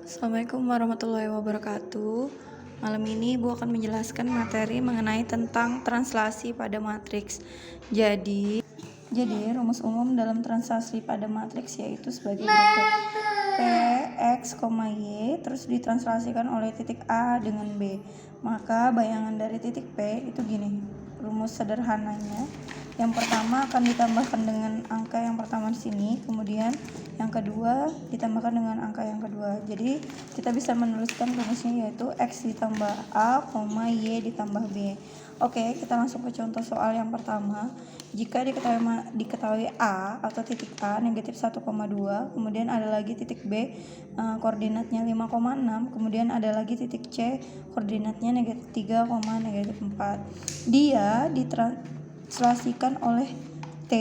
Assalamualaikum warahmatullahi wabarakatuh. Malam ini Ibu akan menjelaskan materi mengenai tentang translasi pada matriks. Jadi rumus umum dalam translasi pada matriks yaitu sebagai berikut. P, X, Y terus ditranslasikan oleh titik A dengan B. Maka bayangan dari titik P itu gini. Rumus sederhananya, yang pertama akan ditambahkan dengan angka yang pertama di sini, kemudian yang kedua ditambahkan dengan angka yang kedua. Jadi kita bisa menuliskan rumusnya yaitu X ditambah A, Y ditambah B. Oke, kita langsung ke contoh soal yang pertama. Jika diketahui A atau titik A negatif 1,2, kemudian ada lagi titik B koordinatnya 5,6, kemudian ada lagi titik C koordinatnya negatif 3, negatif 4. Dia ditranslasikan oleh T,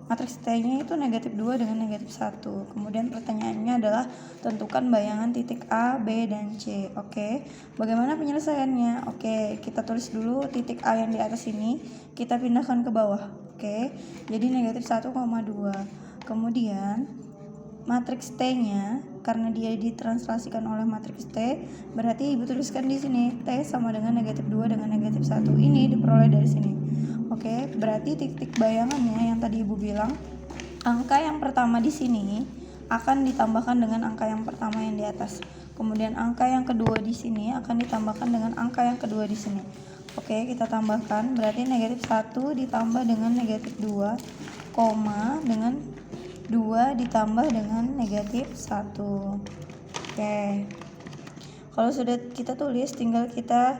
matriks T-nya itu negatif 2 dengan negatif 1. Kemudian pertanyaannya adalah tentukan bayangan titik A, B, dan C. Oke, bagaimana penyelesaiannya? Oke, kita tulis dulu titik A yang di atas ini, kita pindahkan ke bawah. Oke, jadi negatif 1,2. Kemudian matriks T-nya, karena dia ditranslasikan oleh matriks T, berarti Ibu tuliskan di sini T sama dengan negatif 2 dengan negatif 1. Ini diperoleh dari sini. Oke, berarti titik bayangannya yang tadi Ibu bilang, angka yang pertama di sini akan ditambahkan dengan angka yang pertama yang di atas. Kemudian angka yang kedua di sini akan ditambahkan dengan angka yang kedua di sini. Oke, kita tambahkan, berarti negatif 1 ditambah dengan negatif 2, dengan 2 ditambah dengan negatif 1. Oke, kalau sudah kita tulis, tinggal kita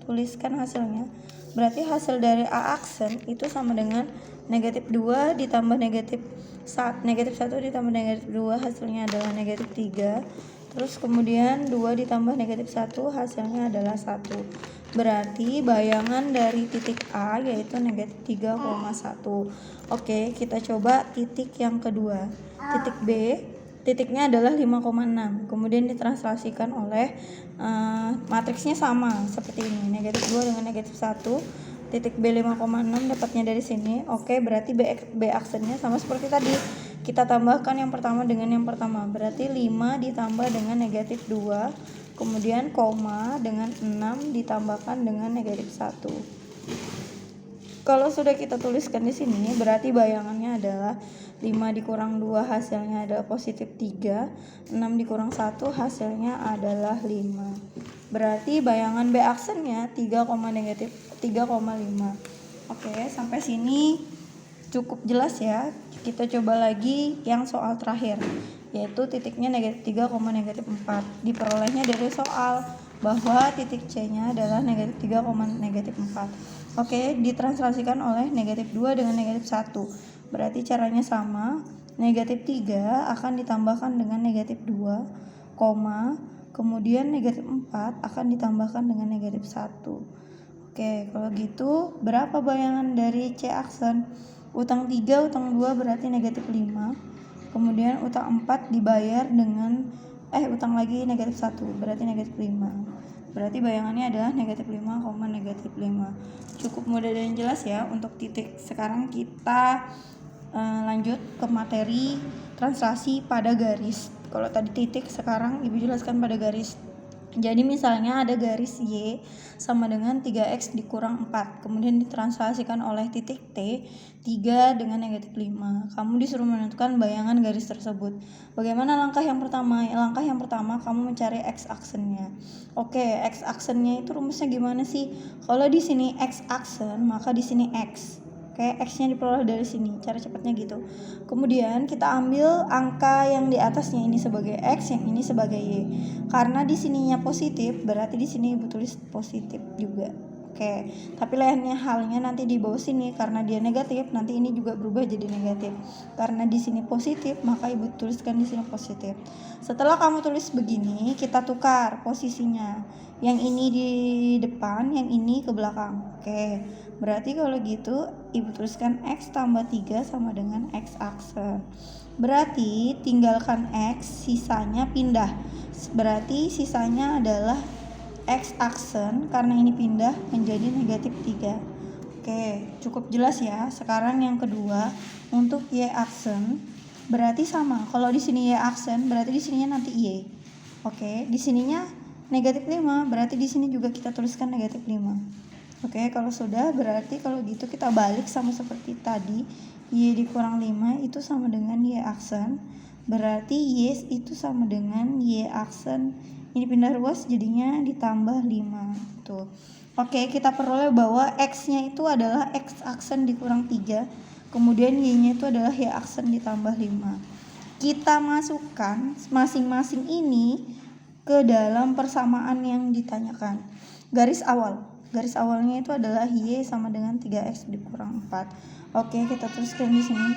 tuliskan hasilnya. Berarti hasil dari A aksen itu sama dengan negatif 2 ditambah negatif 1 ditambah negatif 2, hasilnya adalah negatif 3. Terus kemudian 2 ditambah negatif 1, hasilnya adalah 1. Berarti bayangan dari titik A yaitu negatif 3,1. Oke, kita coba titik yang kedua. Titik B, titiknya adalah 5,6. Kemudian ditranslasikan oleh matriksnya sama seperti ini, negatif 2 dengan negatif 1. Titik B 5,6 dapatnya dari sini. Oke, berarti B aksennya sama seperti tadi. Kita tambahkan yang pertama dengan yang pertama. Berarti 5 ditambah dengan negatif 2. Kemudian koma dengan 6 ditambahkan dengan negatif 1. Kalau sudah kita tuliskan di sini, berarti bayangannya adalah 5 dikurang 2 hasilnya adalah positif 3, 6 dikurang 1 hasilnya adalah 5. Berarti bayangan B aksennya 3,5. Oke, sampai sini cukup jelas ya. Kita coba lagi yang soal terakhir, yaitu titiknya negatif 3, negatif 4. Diperolehnya dari soal bahwa titik C-nya adalah negatif 3, negatif 4. Oke, ditranslasikan oleh negatif 2 dengan negatif 1. Berarti caranya sama. Negatif 3 akan ditambahkan dengan negatif 2, kemudian negatif 4 akan ditambahkan dengan negatif 1. Oke, kalau gitu berapa bayangan dari C aksen? Utang 3, utang 2 berarti negatif 5. Kemudian utang 4 dibayar dengan utang lagi negatif 1, berarti negatif 5. Berarti bayangannya adalah negatif 5, negatif 5. Cukup mudah dan jelas ya untuk titik. Sekarang kita lanjut ke materi translasi pada garis. Kalau tadi titik, sekarang Ibu jelaskan pada garis. Jadi misalnya ada garis Y sama dengan 3X dikurang 4, kemudian ditranslasikan oleh titik T 3 dengan negatif 5. Kamu disuruh menentukan bayangan garis tersebut. Bagaimana langkah yang pertama? Langkah yang pertama kamu mencari X aksennya. Oke, X aksennya itu rumusnya gimana sih? Kalau di sini X aksen, maka di sini X. Oke, X-nya diperoleh dari sini. Cara cepatnya gitu. Kemudian kita ambil angka yang di atasnya ini sebagai X, yang ini sebagai Y. Karena di sininya positif, berarti di sini Ibu tulis positif juga. Oke, tapi lainnya halnya nanti di bawah sini, karena dia negatif, nanti ini juga berubah jadi negatif. Karena di sini positif, maka Ibu tuliskan di sini positif. Setelah kamu tulis begini, kita tukar posisinya. Yang ini di depan, yang ini ke belakang. Oke, berarti kalau gitu Ibu tuliskan X tambah 3 sama dengan X aksen. Berarti tinggalkan X, sisanya pindah. Berarti sisanya adalah X aksen, karena ini pindah menjadi negatif 3. Oke, cukup jelas ya. Sekarang yang kedua, untuk Y aksen. berarti sama. Kalau di sini Y aksen, berarti di sininya nanti Y. Oke, di sininya negatif 5, berarti di sini juga kita tuliskan negatif 5. Oke, kalau sudah berarti kalau gitu kita balik sama seperti tadi. Y dikurang 5 itu sama dengan Y aksen. Berarti Y itu sama dengan Y aksen. Ini pindah ruas jadinya ditambah 5. Tuh. Oke, kita peroleh bahwa X-nya itu adalah X aksen dikurang 3. Kemudian Y-nya itu adalah Y aksen ditambah 5. Kita masukkan masing-masing ini ke dalam persamaan yang ditanyakan. Garis awalnya itu adalah Y sama dengan 3X dikurang 4. Oke, kita tuliskan di sini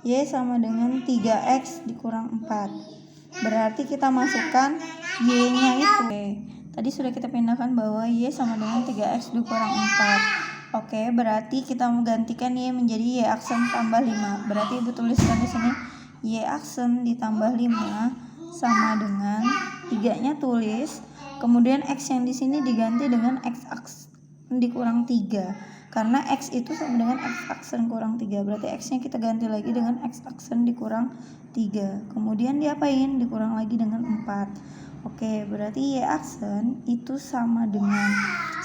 Y sama dengan 3X dikurang 4. Berarti kita masukkan Y-nya itu. Oke, tadi sudah kita pindahkan bahwa Y sama dengan 3X dikurang 4. Oke, berarti kita menggantikan Y menjadi Y aksen tambah 5. Berarti Ibu tuliskan di sini Y aksen ditambah 5 sama dengan 3-nya tulis. Kemudian X yang di sini diganti dengan X aksen dikurang 3. Karena X itu sama dengan X aksen kurang 3. Berarti X-nya kita ganti lagi dengan X aksen dikurang 3. Kemudian diapain? Dikurang lagi dengan 4. Oke, berarti Y aksen itu sama dengan,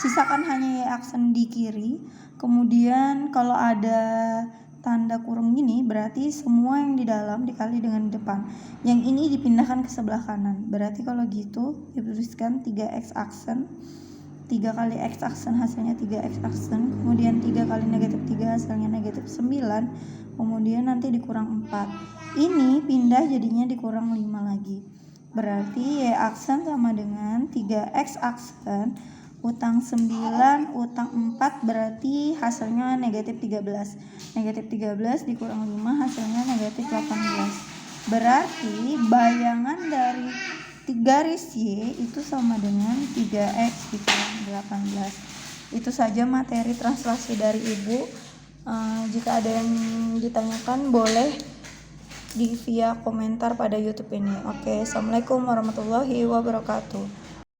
sisakan hanya Y aksen di kiri. Kemudian kalau ada tanda kurung gini, berarti semua yang di dalam dikali dengan di depan. Yang ini dipindahkan ke sebelah kanan. Berarti kalau gitu, dituliskan 3X aksen. 3 kali X aksen hasilnya 3X aksen. Kemudian 3 kali negatif 3 hasilnya negatif 9. Kemudian nanti dikurang 4. Ini pindah jadinya dikurang 5 lagi. Berarti Y aksen sama dengan 3X aksen utang 9 utang 4, berarti hasilnya negatif 13. Negatif 13 dikurang 5 hasilnya negatif 18. Berarti bayangan dari garis Y itu sama dengan 3X dikurang 18. Itu saja materi translasi dari Ibu. Jika ada yang ditanyakan boleh di via komentar pada YouTube ini. Oke, assalamualaikum warahmatullahi wabarakatuh.